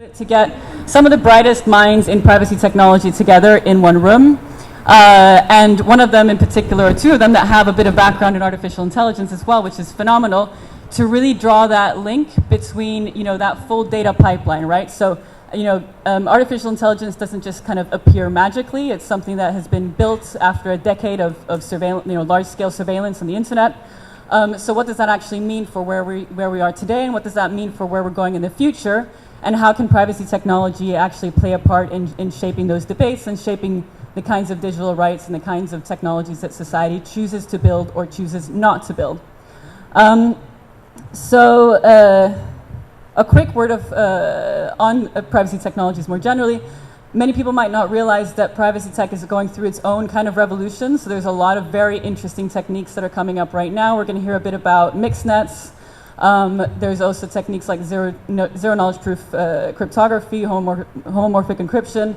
To get some of the brightest minds in privacy technology together in one room. And one of them in particular, or two of them that have a bit of background in artificial intelligence as well, which is phenomenal, to really draw that link between, that full data pipeline, right? So, artificial intelligence doesn't just kind of appear magically. It's something that has been built after a decade of surveillance, large-scale surveillance on the internet. So what does that actually mean for where we are today, and what does that mean for where we're going in the future? And how can privacy technology actually play a part in shaping those debates and shaping the kinds of digital rights and the kinds of technologies that society chooses to build or chooses not to build? A quick word on privacy technologies more generally. Many people might not realize that privacy tech is going through its own kind of revolution. So there's a lot of very interesting techniques that are coming up right now. We're going to hear a bit about mixnets. There's also techniques like zero knowledge proof cryptography, homomorphic encryption.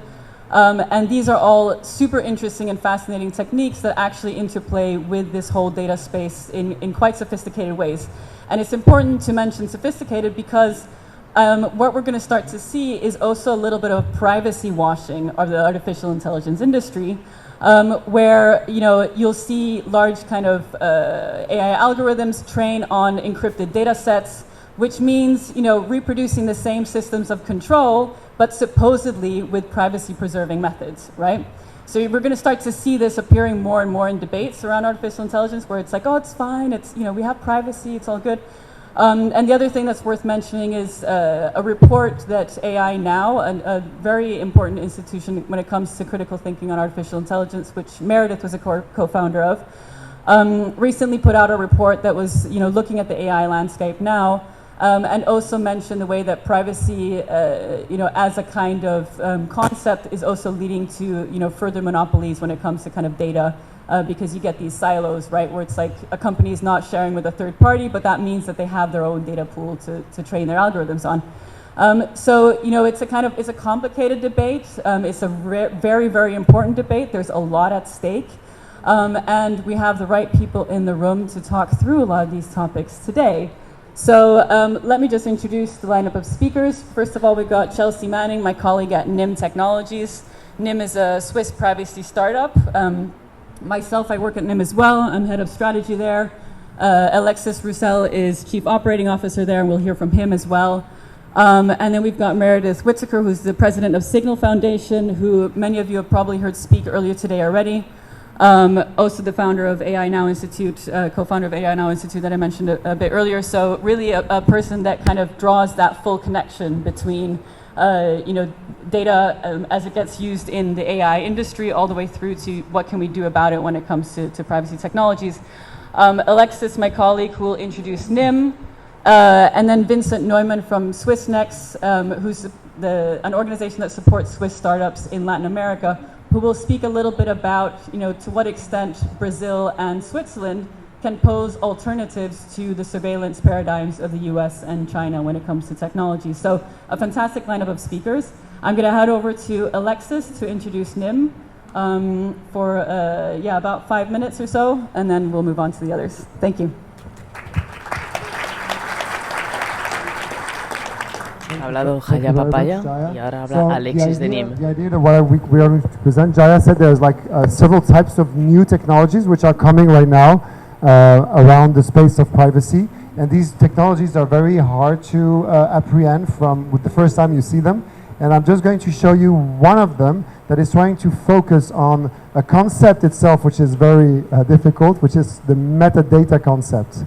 And these are all super interesting and fascinating techniques that actually interplay with this whole data space in quite sophisticated ways. And it's important to mention sophisticated because what we're going to start to see is also a little bit of privacy washing of the artificial intelligence industry, where you'll see large kind of AI algorithms train on encrypted data sets, which means reproducing the same systems of control, but supposedly with privacy preserving methods, right? So we're going to start to see this appearing more and more in debates around artificial intelligence, where it's like, oh, it's fine, it's we have privacy, it's all good. And the other thing that's worth mentioning is a report that AI Now, a very important institution when it comes to critical thinking on artificial intelligence, which Meredith was a co-founder of, recently put out a report that was looking at the AI landscape now, and also mentioned the way that privacy, as a kind of concept, is also leading to further monopolies when it comes to kind of data. Because you get these silos, right, where it's like a company is not sharing with a third party, but that means that they have their own data pool to train their algorithms on. So it's a complicated debate. It's a very, very important debate. There's a lot at stake, and we have the right people in the room to talk through a lot of these topics today. So let me just introduce the lineup of speakers. First of all, we've got Chelsea Manning, my colleague at NIM Technologies. NIM is a Swiss privacy startup. Myself, I work at NIM as well. I'm head of strategy there. Alexis Roussel is chief operating officer there, and we'll hear from him as well. And then we've got Meredith Whittaker, who's the president of Signal Foundation, who many of you have probably heard speak earlier today already. Also the founder of AI Now Institute, co-founder of AI Now Institute that I mentioned a bit earlier. So really a person that kind of draws that full connection between data as it gets used in the AI industry all the way through to what can we do about it when it comes to privacy technologies. Alexis, my colleague, who will introduce NIM, and then Vincent Neumann from SwissNext, who's an organization that supports Swiss startups in Latin America, who will speak a little bit about to what extent Brazil and Switzerland can pose alternatives to the surveillance paradigms of the US and China when it comes to technology. So a fantastic lineup of speakers. I'm going to head over to Alexis to introduce NIM for about 5 minutes or so, and then we'll move on to the others. Thank you. Ha hablado Jaya Papaya y ahora habla Alexis de NIM. The idea that what we are going to present, Jaya said there's like several types of new technologies which are coming right now around the space of privacy, and these technologies are very hard to apprehend with the first time you see them. And I'm just going to show you one of them that is trying to focus on a concept itself, which is very difficult, which is the metadata concept.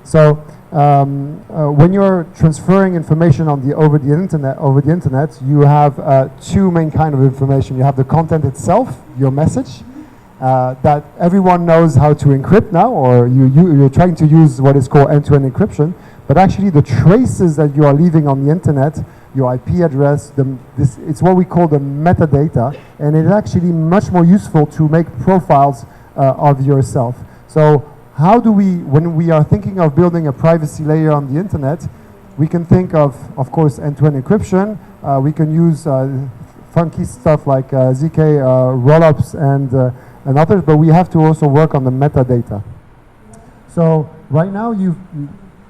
So when you're transferring information over the internet, you have two main kinds of information. You have the content itself, your message, that everyone knows how to encrypt now, or you're trying to use what is called end-to-end encryption, but actually the traces that you are leaving on the internet, your IP address, it's what we call the metadata, and it's actually much more useful to make profiles of yourself. So how do we, when we are thinking of building a privacy layer on the internet, we can think of course, end-to-end encryption. We can use funky stuff like ZK rollups and others, but we have to also work on the metadata. So right now,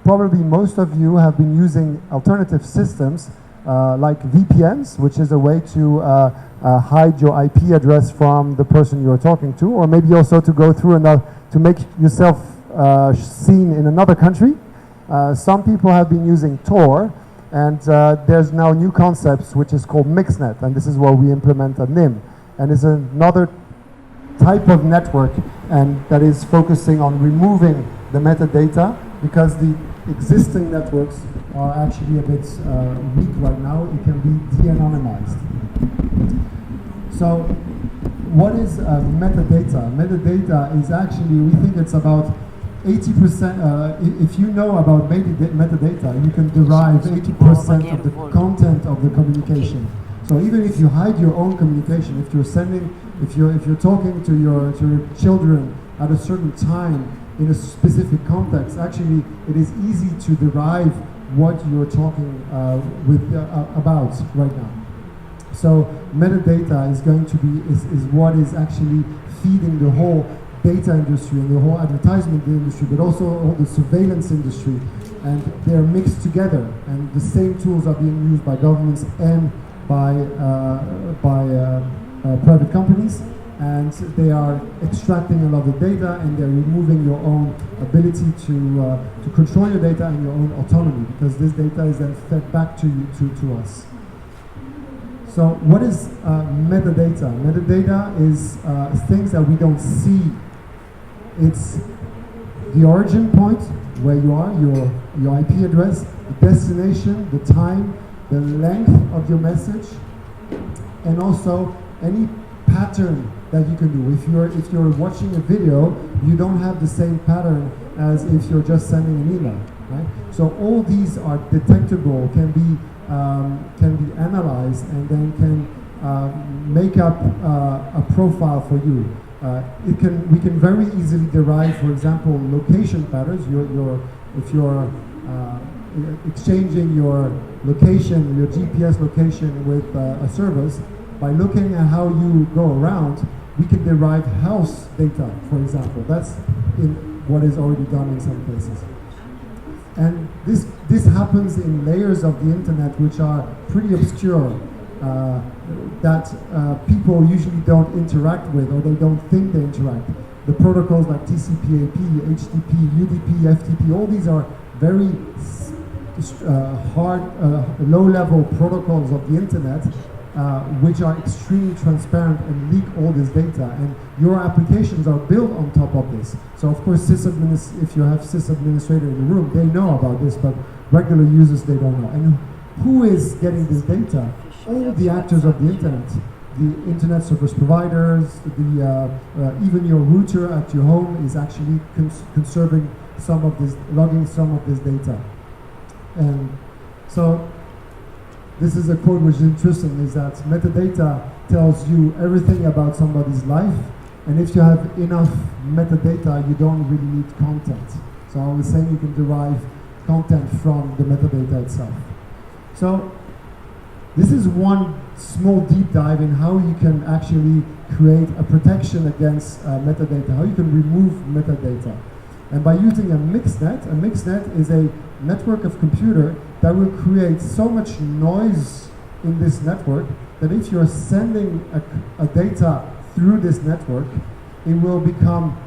probably most of you have been using alternative systems like VPNs, which is a way to hide your IP address from the person you're talking to, or maybe also to go through to make yourself seen in another country. Some people have been using Tor, and there's now new concepts which is called mixnet, and this is what we implement at NIM. And it's another type of network, and that is focusing on removing the metadata, because the existing networks are actually a bit weak right now. It can be de-anonymized. So what is metadata? Metadata is actually, we think it's about 80%, if you know about metadata, you can derive 80% of the content of the communication. So even if you hide your own communication, if you're talking to your children at a certain time in a specific context, actually it is easy to derive what you're talking about right now. So metadata is going to be is what is actually feeding the whole data industry and the whole advertisement industry, but also all the surveillance industry, and they're mixed together. And the same tools are being used by governments and by private companies, and they are extracting a lot of data, and they're removing your own ability to control your data and your own autonomy, because this data is then fed back to you, to us. So what is metadata? Metadata is things that we don't see. It's the origin point, where you are, your IP address, the destination, the time, the length of your message, and also any pattern that you can do. If you're watching a video, you don't have the same pattern as if you're just sending an email, right? So all these are detectable, can be analyzed, and then can make up a profile for you. We can very easily derive, for example, location patterns. If you're exchanging your location, your GPS location with a service, by looking at how you go around, we can derive house data, for example. That's in what is already done in some places. And this happens in layers of the internet which are pretty obscure, that people usually don't interact with, or they don't think they interact. The protocols like TCP/IP, HTTP, UDP, FTP, all these are very hard, low-level protocols of the internet, which are extremely transparent and leak all this data. And your applications are built on top of this. So of course, if you have sysadministrator in the room, they know about this, but regular users, they don't know. And who is getting this data? All the actors of the internet. The internet service providers, even your router at your home is actually conserving some of this, logging some of this data. And so this is a quote which is interesting, is that metadata tells you everything about somebody's life, and if you have enough metadata, you don't really need content. So I was saying you can derive content from the metadata itself. So this is one small deep dive in how you can actually create a protection against metadata, how you can remove metadata. And by using a mixnet is a network of computer that will create so much noise in this network that if you're sending a data through this network, it will become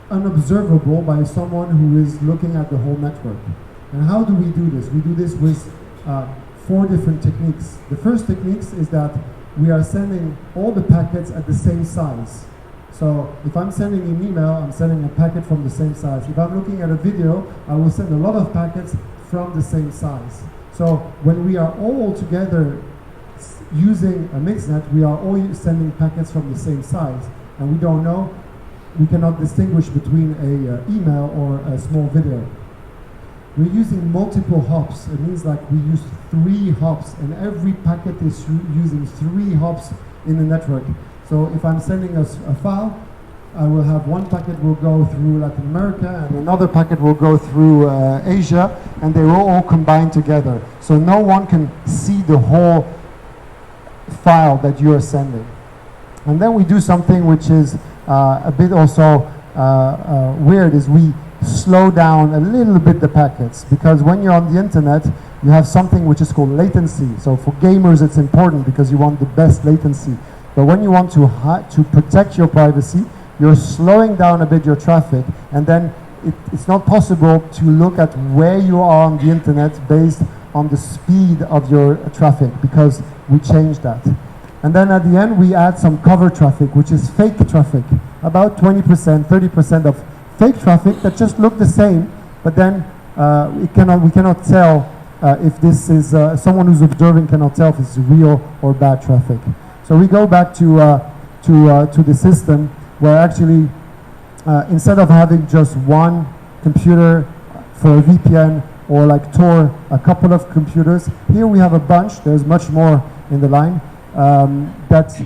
unobservable by someone who is looking at the whole network. And how do we do this? We do this with 4 different techniques. The first technique is that we are sending all the packets at the same size. So if I'm sending an email, I'm sending a packet from the same size. If I'm looking at a video, I will send a lot of packets from the same size. So when we are all together using a mixnet, we are all sending packets from the same size. And we don't know, we cannot distinguish between an email or a small video. We're using multiple hops. It means like we use 3 hops, and every packet is using 3 hops in the network. So if I'm sending a file, I will have one packet will go through Latin America, and another packet will go through Asia, and they will all combine together. So no one can see the whole file that you are sending. And then we do something which is a bit also weird, is we slow down a little bit the packets, because when you're on the internet, you have something which is called latency. So for gamers, it's important because you want the best latency. But when you want to protect your privacy, you're slowing down a bit your traffic, and then it's not possible to look at where you are on the internet based on the speed of your traffic, because we changed that. And then at the end, we add some cover traffic, which is fake traffic. About 20%, 30% of fake traffic that just look the same, but then we cannot tell if this is, someone who's observing cannot tell if it's real or bad traffic. So we go back to the system where actually, instead of having just one computer for a VPN or like Tor, a couple of computers, here we have a bunch, there's much more in the line, that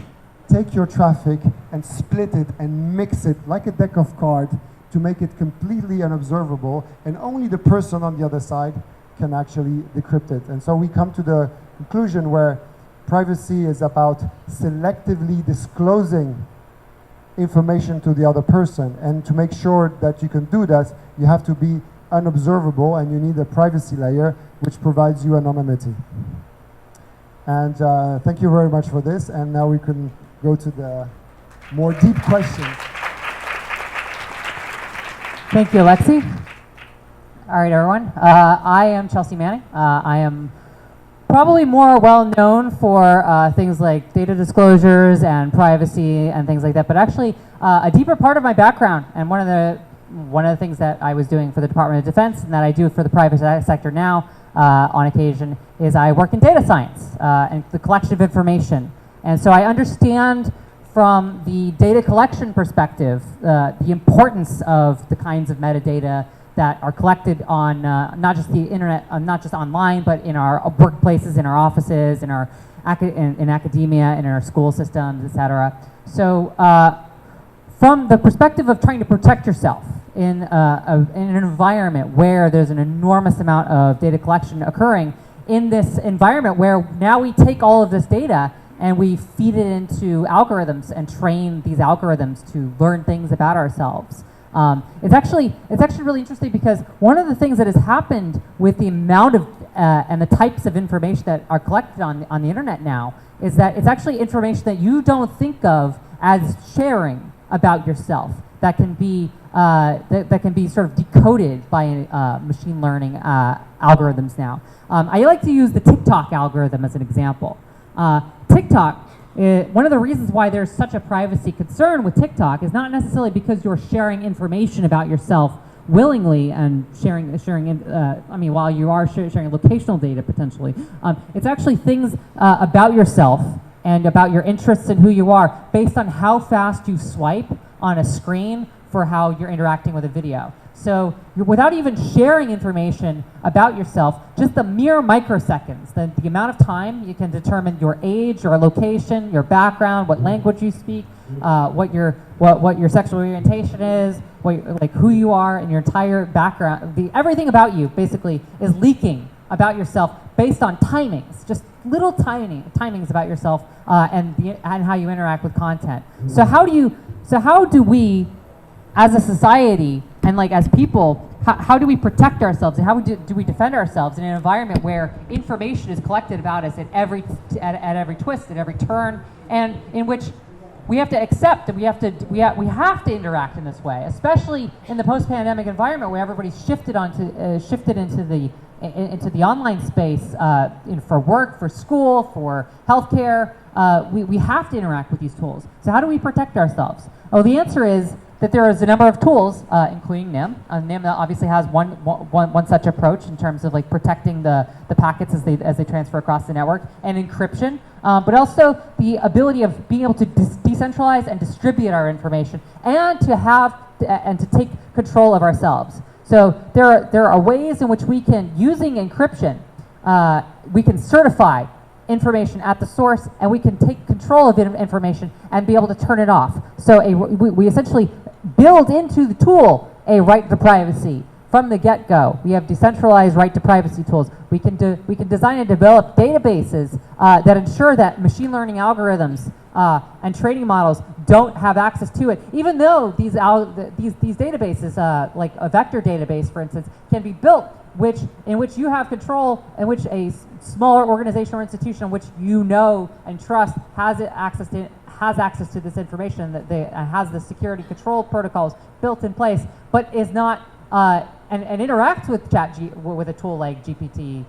take your traffic and split it and mix it like a deck of cards to make it completely unobservable, and only the person on the other side can actually decrypt it. And so we come to the conclusion where privacy is about selectively disclosing information to the other person, and to make sure that you can do that, you have to be unobservable, and you need a privacy layer which provides you anonymity. And thank you very much for this, and now we can go to the more deep questions. Thank you, Alexi. All right, everyone. I am Chelsea Manning. I am probably more well known for things like data disclosures and privacy and things like that, but actually a deeper part of my background, and one of the things that I was doing for the Department of Defense and that I do for the private sector now on occasion is I work in data science and the collection of information. And so I understand from the data collection perspective the importance of the kinds of metadata that are collected on not just the internet, not just online, but in our workplaces, in our offices, in our in academia, and in our school systems, et cetera. So from the perspective of trying to protect yourself in an environment where there's an enormous amount of data collection occurring, in this environment where now we take all of this data and we feed it into algorithms and train these algorithms to learn things about ourselves. It's actually really interesting, because one of the things that has happened with the amount of and the types of information that are collected on the internet now is that it's actually information that you don't think of as sharing about yourself, that can be that can be sort of decoded by machine learning algorithms now. I like to use the TikTok algorithm as an example. TikTok, one of the reasons why there's such a privacy concern with TikTok is not necessarily because you're sharing information about yourself willingly and sharing I mean, while you are sharing locational data potentially. It's actually things about yourself and about your interests and who you are based on how fast you swipe on a screen for how you're interacting with a video. So without even sharing information about yourself, just the mere microseconds, the amount of time you can determine your age, your location, your background, what language you speak, what your sexual orientation is, like who you are, and your entire background, everything about you basically is leaking about yourself based on timings, just little timings about yourself and how you interact with content. So how do we, as a society and like as people, how do we protect ourselves, and how do we defend ourselves in an environment where information is collected about us at every twist, at every turn, and in which we have to accept that we have to interact in this way, especially in the post-pandemic environment where everybody's shifted into the online space for work, for school, for healthcare. We have to interact with these tools. So how do we protect ourselves? Oh, the answer is that there is a number of tools, including NIM. NIM obviously has one such approach in terms of like protecting the packets as they transfer across the network, and encryption, but also the ability of being able to decentralize and distribute our information, and to take control of ourselves. So there are ways in which we can, using encryption, we can certify information at the source, and we can take control of information and be able to turn it off. So we essentially build into the tool a right to privacy from the get-go. We have decentralized right to privacy tools. We can design and develop databases that ensure that machine learning algorithms and training models don't have access to it, even though these databases, like a vector database, for instance, can be built in which you have control, in which a smaller organization or institution in which you know and trust has access to this information, that has the security control protocols built in place, but is not and interacts with with a tool like GPT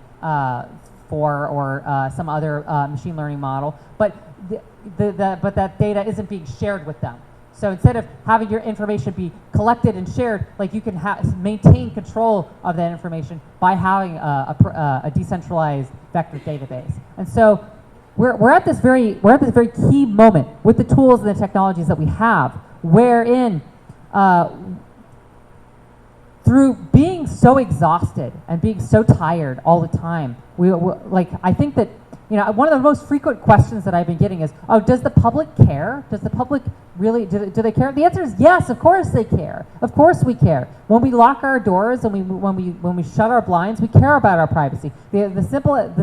4 or some other machine learning model, but but that data isn't being shared with them. So instead of having your information be collected and shared, like, you can maintain control of that information by having a decentralized vector database. And so we're at this very key moment with the tools and the technologies that we have, wherein through being so exhausted and being so tired all the time, I think that, one of the most frequent questions that I've been getting is, oh, does the public care? Does the public really, do they care? The answer is yes, of course they care. Of course we care. When we lock our doors and when we shut our blinds, we care about our privacy. The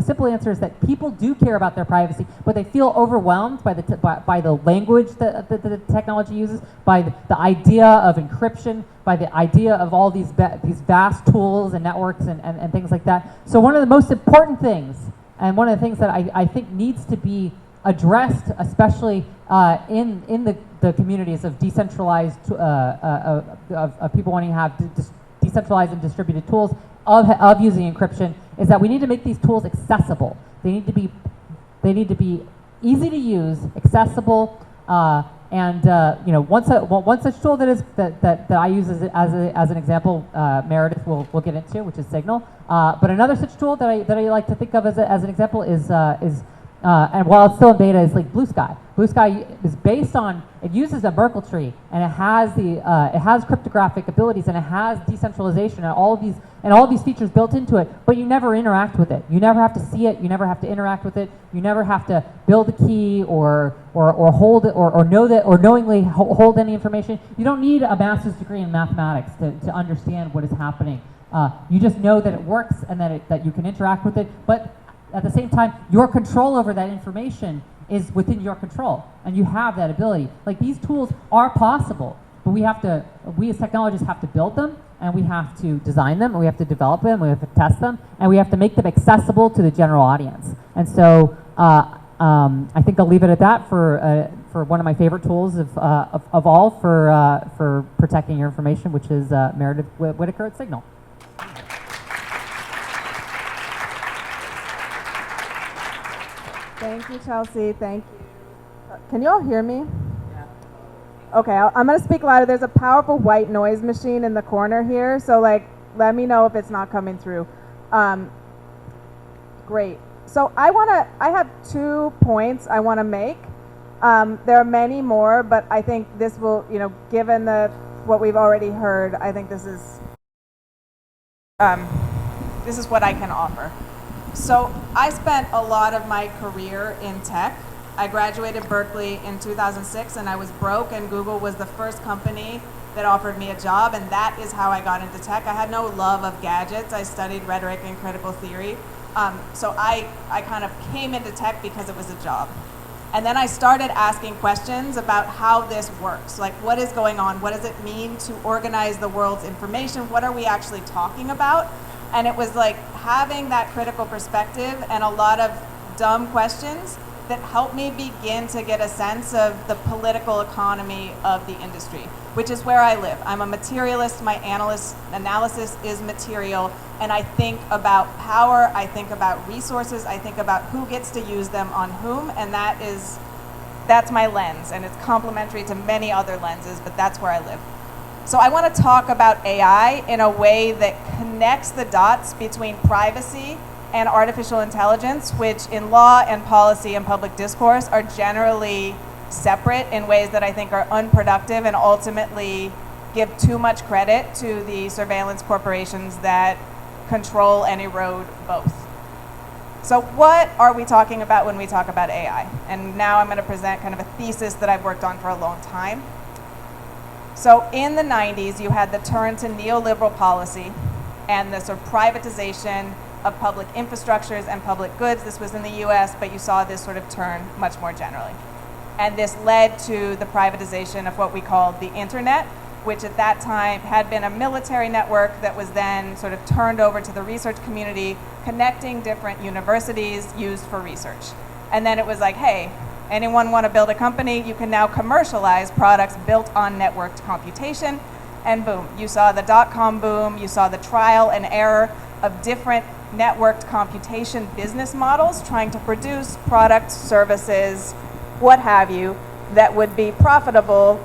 simple answer is that people do care about their privacy, but they feel overwhelmed by the language that the technology uses, by the idea of encryption, by the idea of all these vast tools and networks and things like that. So one of the most important things, and one of the things that I think needs to be addressed, especially in the communities of decentralized, of people wanting to have decentralized and distributed tools of using encryption, is that we need to make these tools accessible. They need to be easy to use, accessible, and one such tool that I use as an example, Meredith will get into, which is Signal. But another such tool that I like to think of as an example is and while it's still in beta, is like Blue Sky. Blue Sky is based on, it uses a Merkle tree, and it has cryptographic abilities, and it has decentralization and all of these features built into it, but you never interact with it. You never have to see it, you never have to interact with it, you never have to build a key or hold it or know that, or knowingly hold any information. You don't need a master's degree in mathematics to understand what is happening. You just know that it works and that you can interact with it, but at the same time, your control over that information is within your control, and you have that ability. Like, these tools are possible, but we as technologists have to build them, and we have to design them, and we have to develop them, we have to test them, and we have to make them accessible to the general audience. And so I think I'll leave it at that for one of my favorite tools of all for protecting your information, which is Meredith Whittaker at Signal. Thank you, Chelsea. Thank you. Can you all hear me? Yeah. Okay, I'm going to speak louder. There's a powerful white noise machine in the corner here, so let me know if it's not coming through. Great. So I have 2 points I want to make. There are many more, but I think this will, given what we've already heard, I think this is what I can offer. So I spent a lot of my career in tech. I graduated Berkeley in 2006, and I was broke, and Google was the first company that offered me a job, and that is how I got into tech. I had no love of gadgets. I studied rhetoric and critical theory. So I kind of came into tech because it was a job. And then I started asking questions about how this works. Like, what is going on? What does it mean to organize the world's information? What are we actually talking about? And it was like having that critical perspective and a lot of dumb questions that helped me begin to get a sense of the political economy of the industry, which is where I live. I'm a materialist. My analysis is material, and I think about power, I think about resources, I think about who gets to use them on whom, and that's my lens, and it's complementary to many other lenses, but that's where I live. So I want to talk about AI in a way that connects the dots between privacy and artificial intelligence, which in law and policy and public discourse are generally separate in ways that I think are unproductive and ultimately give too much credit to the surveillance corporations that control and erode both. So what are we talking about when we talk about AI? And now I'm going to present kind of a thesis that I've worked on for a long time. So in the 90s, you had the turn to neoliberal policy and the sort of privatization of public infrastructures and public goods. This was in the US, but you saw this sort of turn much more generally. And this led to the privatization of what we called the internet, which at that time had been a military network that was then sort of turned over to the research community, connecting different universities used for research. And then it was like, hey, anyone want to build a company? You can now commercialize products built on networked computation. And boom, you saw the dot-com boom, you saw the trial and error of different networked computation business models trying to produce products, services, what have you, that would be profitable,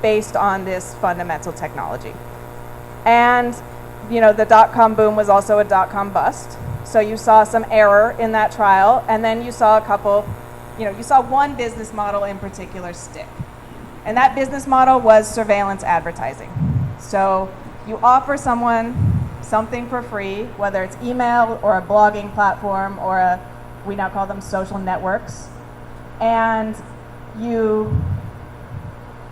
based on this fundamental technology. And, the dot-com boom was also a dot-com bust. So you saw some error in that trial, and then you saw a couple, you saw one business model in particular stick. And that business model was surveillance advertising. So you offer someone something for free, whether it's email or a blogging platform or we now call them social networks, and you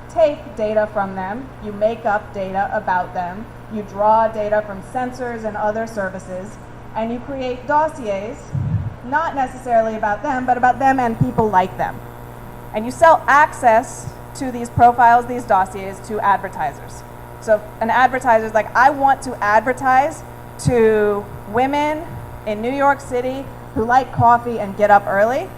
take data from them, you make up data about them, you draw data from sensors and other services, and you create dossiers, not necessarily about them, but about them and people like them. And you sell access to these profiles, these dossiers, to advertisers. So an advertiser's like, I want to advertise to women in New York City who like coffee and get up early.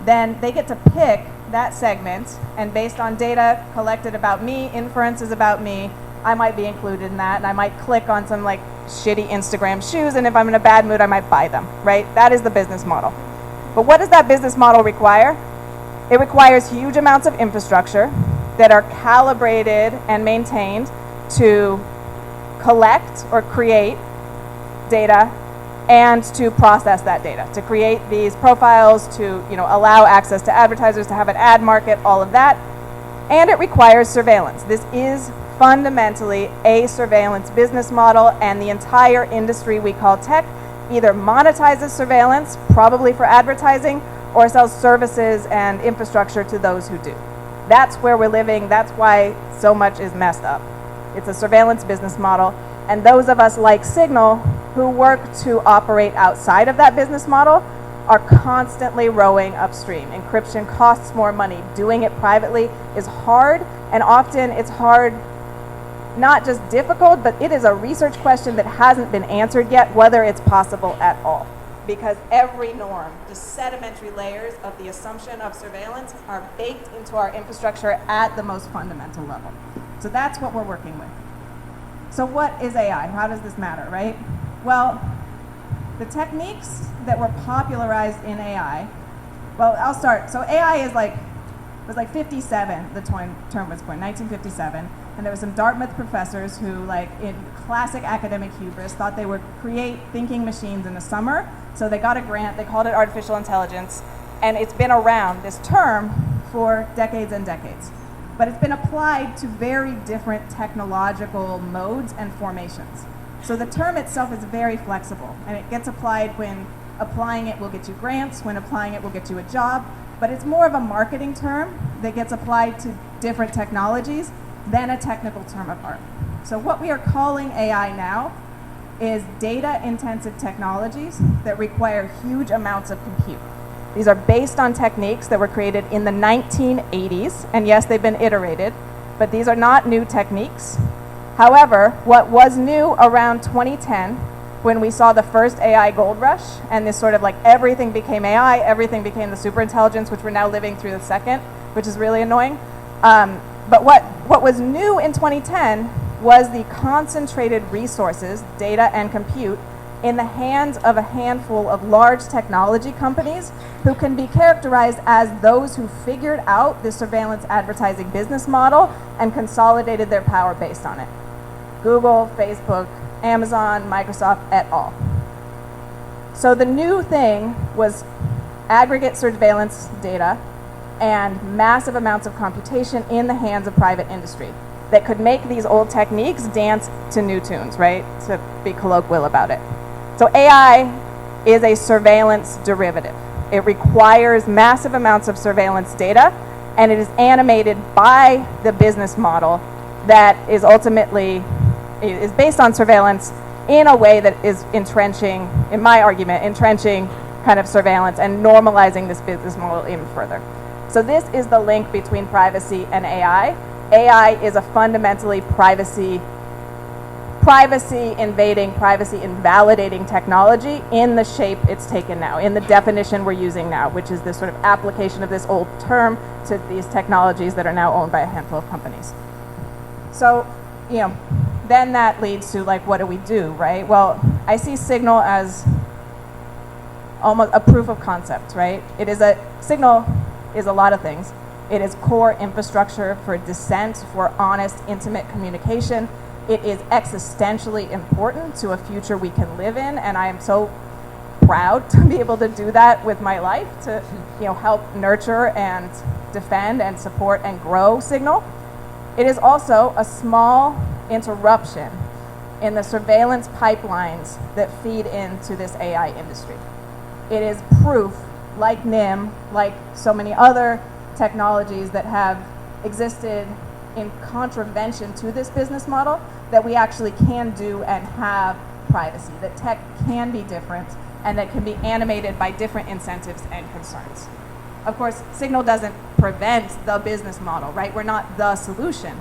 Then they get to pick that segment, and based on data collected about me, inferences about me, I might be included in that, and I might click on some like shitty Instagram shoes, and if I'm in a bad mood, I might buy them, right? That is the business model. But what does that business model require? It requires huge amounts of infrastructure that are calibrated and maintained to collect or create data and to process that data, to create these profiles, to allow access to advertisers, to have an ad market, all of that. And it requires surveillance. This is fundamentally a surveillance business model, and the entire industry we call tech either monetizes surveillance, probably for advertising, or sells services and infrastructure to those who do. That's where we're living. That's why so much is messed up. It's a surveillance business model, and those of us like Signal who work to operate outside of that business model are constantly rowing upstream. Encryption costs more money. Doing it privately is hard, and often it's hard, not just difficult, but it is a research question that hasn't been answered yet, whether it's possible at all. Because every norm, the sedimentary layers of the assumption of surveillance are baked into our infrastructure at the most fundamental level. So that's what we're working with. So what is AI? How does this matter, right? Well, the techniques that were popularized in AI, well, I'll start. So AI was like 57, the term was coined, 1957. And there were some Dartmouth professors who, in classic academic hubris, thought they would create thinking machines in the summer. So they got a grant, they called it artificial intelligence, and it's been around, this term, for decades and decades. But it's been applied to very different technological modes and formations. So the term itself is very flexible, and it gets applied when applying it will get you grants, when applying it will get you a job, but it's more of a marketing term that gets applied to different technologies than a technical term of art. So what we are calling AI now is data-intensive technologies that require huge amounts of compute. These are based on techniques that were created in the 1980s, and yes, they've been iterated, but these are not new techniques. However, what was new around 2010, when we saw the first AI gold rush, and this sort of everything became AI, everything became the superintelligence, which we're now living through the second, which is really annoying. But what was new in 2010 was the concentrated resources, data and compute, in the hands of a handful of large technology companies who can be characterized as those who figured out the surveillance advertising business model and consolidated their power based on it. Google, Facebook, Amazon, Microsoft, et al. So the new thing was aggregate surveillance data and massive amounts of computation in the hands of private industry that could make these old techniques dance to new tunes, right? To be colloquial about it. So AI is a surveillance derivative. It requires massive amounts of surveillance data, and it is animated by the business model that is ultimately is based on surveillance in a way that is entrenching, in my argument, entrenching kind of surveillance and normalizing this business model even further. So this is the link between privacy and AI. AI is a fundamentally privacy invading, privacy invalidating technology in the shape it's taken now, in the definition we're using now, which is this sort of application of this old term to these technologies that are now owned by a handful of companies. So, then that leads to like, what do we do, right? Well, I see Signal as almost a proof of concept, right? Signal is a lot of things. It is core infrastructure for dissent, for honest, intimate communication. It is existentially important to a future we can live in, and I am so proud to be able to do that with my life, to help nurture and defend and support and grow Signal. It is also a small interruption in the surveillance pipelines that feed into this AI industry. It is proof, like NIM, like so many other technologies that have existed in contravention to this business model, that we actually can do and have privacy, that tech can be different and that can be animated by different incentives and concerns. Of course, Signal doesn't prevent the business model, right? We're not the solution.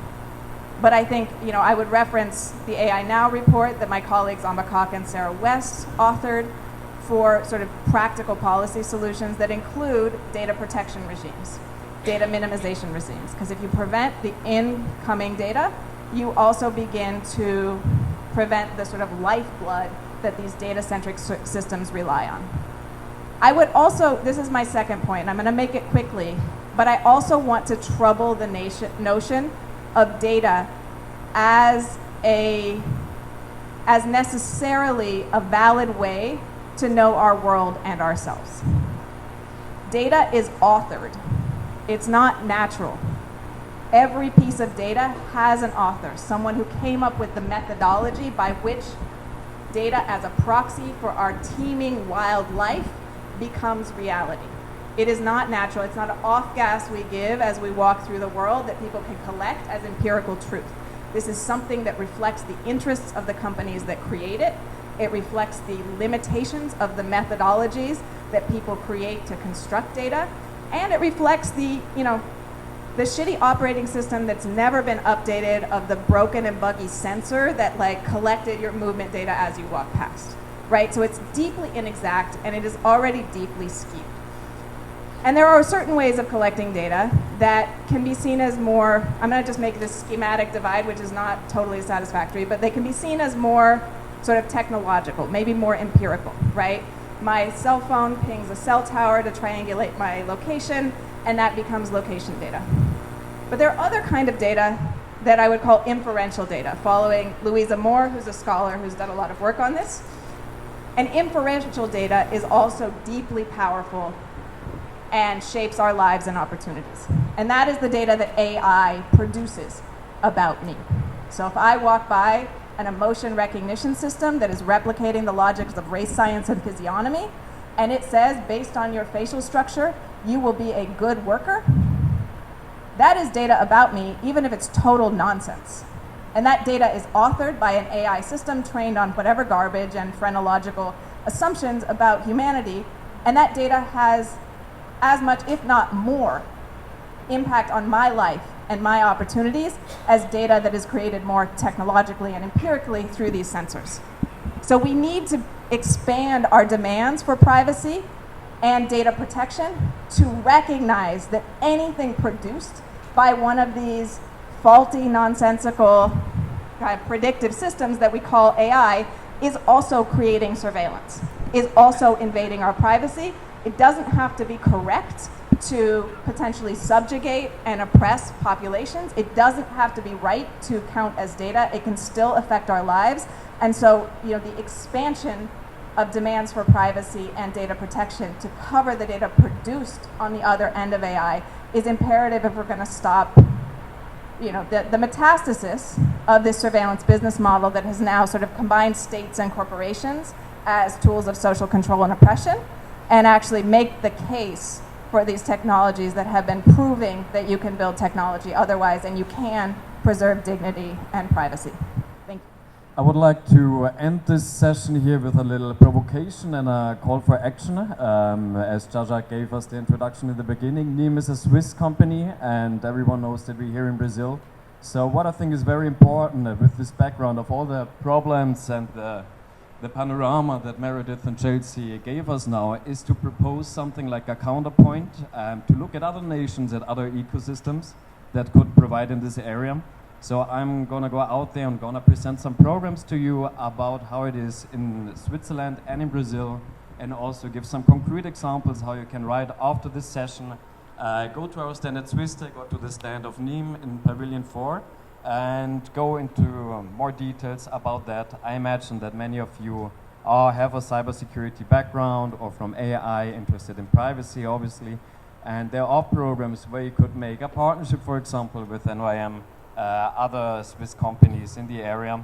But I think, I would reference the AI Now report that my colleagues Amba Kok and Sarah West authored for sort of practical policy solutions that include data protection regimes, data minimization regimes. Because if you prevent the incoming data, you also begin to prevent the sort of lifeblood that these data-centric systems rely on. I would also, this is my second point, and I'm going to make it quickly, but I also want to trouble the notion of data as necessarily a valid way to know our world and ourselves. Data is authored. It's not natural. Every piece of data has an author, someone who came up with the methodology by which data as a proxy for our teeming wildlife becomes reality. It is not natural. It's not an off-gas we give as we walk through the world that people can collect as empirical truth. This is something that reflects the interests of the companies that create it. It reflects the limitations of the methodologies that people create to construct data. And it reflects the shitty operating system that's never been updated of the broken and buggy sensor that collected your movement data as you walk past, right? So it's deeply inexact and it is already deeply skewed. And there are certain ways of collecting data that can be seen as more, I'm going to just make this schematic divide, which is not totally satisfactory, but they can be seen as more sort of technological, maybe more empirical, right? My cell phone pings a cell tower to triangulate my location, and that becomes location data. But there are other kind of data that I would call inferential data, following Louisa Moore, who's a scholar who's done a lot of work on this. And inferential data is also deeply powerful and shapes our lives and opportunities. And that is the data that AI produces about me. So if I walk by an emotion recognition system that is replicating the logics of race science and physiognomy, and it says, based on your facial structure, you will be a good worker, that is data about me, even if it's total nonsense. And that data is authored by an AI system trained on whatever garbage and phrenological assumptions about humanity, and that data has as much, if not more, impact on my life and my opportunities as data that is created more technologically and empirically through these sensors. So we need to expand our demands for privacy and data protection to recognize that anything produced by one of these faulty, nonsensical, kind of predictive systems that we call AI is also creating surveillance, is also invading our privacy. It doesn't have to be correct to potentially subjugate and oppress populations. It doesn't have to be right to count as data. It can still affect our lives. And so, the expansion of demands for privacy and data protection to cover the data produced on the other end of AI is imperative if we're going to stop, the metastasis of this surveillance business model that has now sort of combined states and corporations as tools of social control and oppression, and actually make the case for these technologies that have been proving that you can build technology otherwise and you can preserve dignity and privacy. Thank you. I would like to end this session here with a little provocation and a call for action. As Jaja gave us the introduction in the beginning, NIM is a Swiss company, and everyone knows that we're here in Brazil. So what I think is very important with this background of all the problems and the panorama that Meredith and Chelsea gave us now is to propose something like a counterpoint, to look at other nations, at other ecosystems that could provide in this area. So I'm gonna go out there and gonna present some programs to you about how it is in Switzerland and in Brazil, and also give some concrete examples how you can right after this session go to our stand at SwissTech or to the stand of NIM in Pavilion 4 and go into more details about that. I imagine that many of you have a cybersecurity background or from AI, interested in privacy obviously, and there are programs where you could make a partnership, for example, with NYM, other Swiss companies in the area,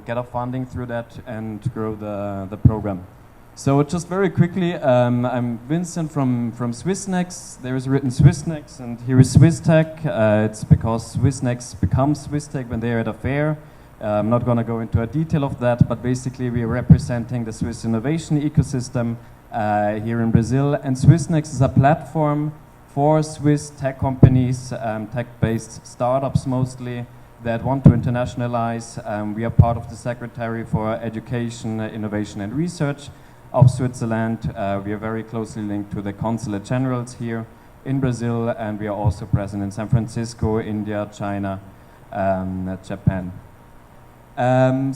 get a funding through that and grow the program. So just very quickly, I'm Vincent from SwissNext. There is written SwissNext, and here is SwissTech. It's because SwissNext becomes SwissTech when they're at a fair. I'm not going to go into a detail of that, but basically we're representing the Swiss innovation ecosystem here in Brazil. And SwissNext is a platform for Swiss tech companies, tech-based startups mostly, that want to internationalize. We are part of the Secretary for Education, Innovation and Research of Switzerland. We are very closely linked to the Consulate Generals here in Brazil, and we are also present in San Francisco, India, China, Japan.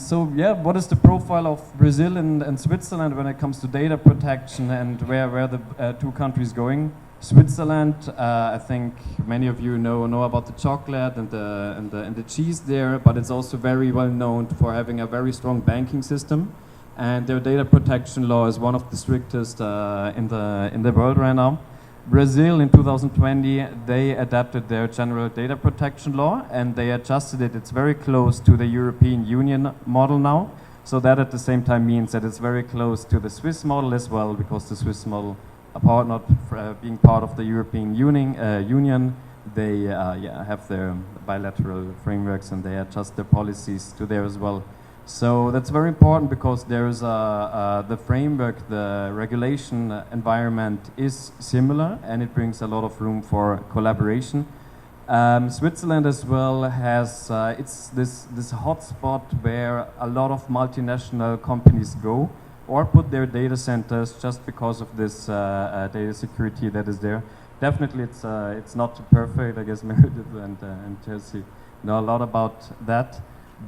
So yeah, what is the profile of Brazil and Switzerland when it comes to data protection and where the two countries going? Switzerland, I think many of you know about the chocolate and the cheese there, but it's also very well known for having a very strong banking system, and their data protection law is one of the strictest in the world right now. Brazil in 2020, they adapted their general data protection law and they adjusted it. It's very close to the European Union model now. So that at the same time means that it's very close to the Swiss model as well, because the Swiss model, apart not being part of the European Union, they have their bilateral frameworks and they adjust their policies to there as well. So that's very important because there is the framework, the regulation environment is similar, and it brings a lot of room for collaboration. Switzerland as well has it's this hotspot where a lot of multinational companies go or put their data centers just because of this data security that is there. Definitely, it's not perfect. I guess Meredith and Chelsea know a lot about that.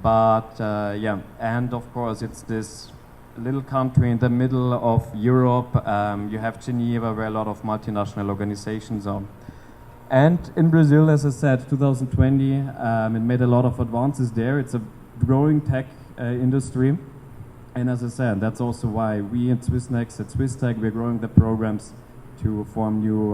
But yeah, and of course it's this little country in the middle of Europe. You have Geneva, where a lot of multinational organizations are. And in Brazil, as I said, 2020, it made a lot of advances there. It's a growing tech industry. And as I said, that's also why we at SwissNext, at SwissTech, we're growing the programs to form new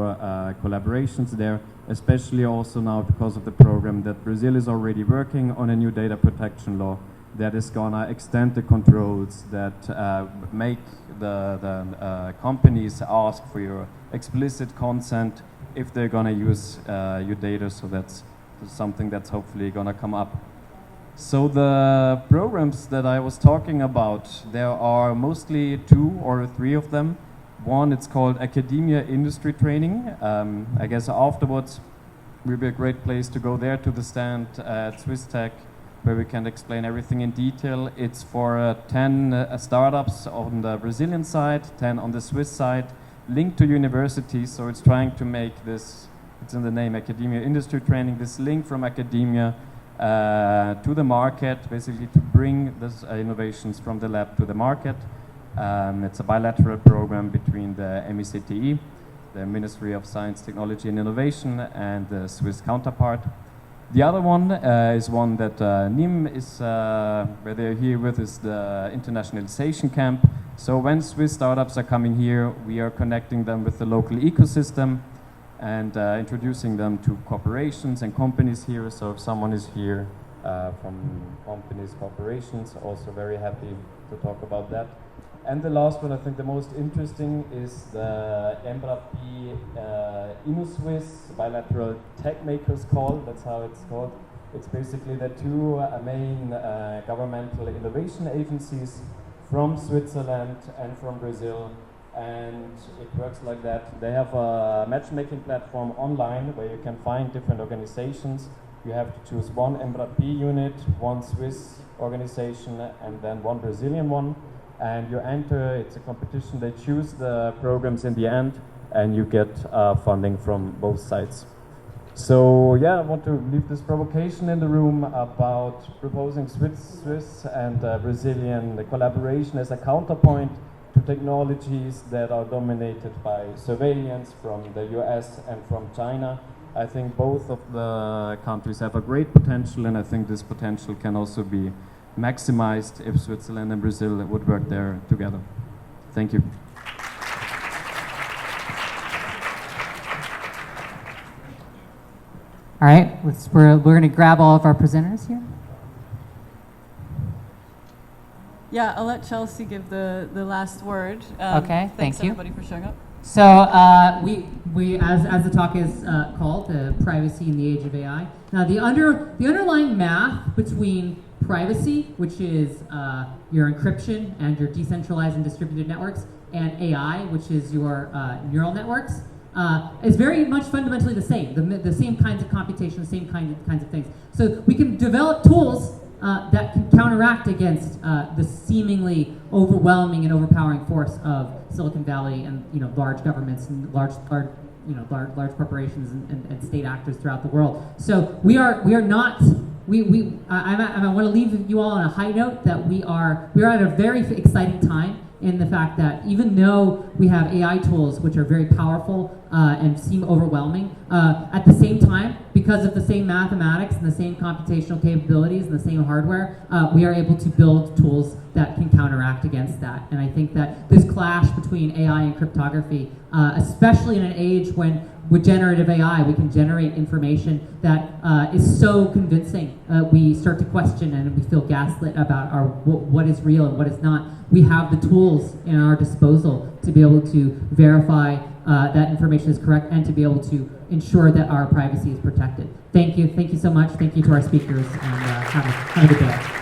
collaborations there, especially also now because of the program that Brazil is already working on a new data protection law that is gonna extend the controls that make the companies ask for your explicit consent if they're gonna use your data. So that's something that's hopefully gonna come up. So the programs that I was talking about, there are mostly 2 or 3 of them. One, it's called Academia Industry Training. I guess afterwards will be a great place to go there to the stand at SwissTech, where we can explain everything in detail. It's for 10 startups on the Brazilian side, 10 on the Swiss side, linked to universities. So it's trying to make this, it's in the name, Academia Industry Training, this link from academia to the market, basically to bring these innovations from the lab to the market. It's a bilateral program between the MECTE, the Ministry of Science, Technology and Innovation, and the Swiss counterpart. The other one is one that NIM is, where they're here with, is the internationalization camp. So when Swiss startups are coming here, we are connecting them with the local ecosystem and introducing them to corporations and companies here. So if someone is here from companies, corporations, also very happy to talk about that. And the last one, I think the most interesting, is the EMBRAP InnoSwiss Bilateral Tech Makers Call. That's how it's called. It's basically the two main governmental innovation agencies from Switzerland and from Brazil, and it works like that. They have a matchmaking platform online where you can find different organizations. You have to choose one MRAP unit, one Swiss organization, and then one Brazilian one. And you enter, it's a competition, they choose the programs in the end, and you get funding from both sides. So yeah, I want to leave this provocation in the room about proposing Swiss and Brazilian collaboration as a counterpoint to technologies that are dominated by surveillance from the US and from China. I think both of the countries have a great potential, and I think this potential can also be maximized if Switzerland and Brazil would work there together. Thank you. All right, we're going to grab all of our presenters here. Yeah, I'll let Chelsea give the last word. Okay, thanks thank you. everybody for showing up. So we as the talk is called, privacy in the age of AI. Now the underlying math between privacy, which is your encryption and your decentralized and distributed networks, and AI, which is your neural networks, is very much fundamentally the same. The same kinds of computation, the same kinds of things. So we can develop tools that can counteract against the seemingly overwhelming and overpowering force of Silicon Valley and large governments and large corporations and state actors throughout the world. So we are not. I want to leave you all on a high note that we are at a very exciting time in the fact that even though we have AI tools which are very powerful and seem overwhelming, at the same time, because of the same mathematics and the same computational capabilities and the same hardware, we are able to build tools that can counteract against that. And I think that this clash between AI and cryptography, especially in an age when with generative AI, we can generate information that is so convincing. We start to question and we feel gaslit about what is real and what is not. We have the tools in our disposal to be able to verify that information is correct and to be able to ensure that our privacy is protected. Thank you so much. Thank you to our speakers, and have a good day.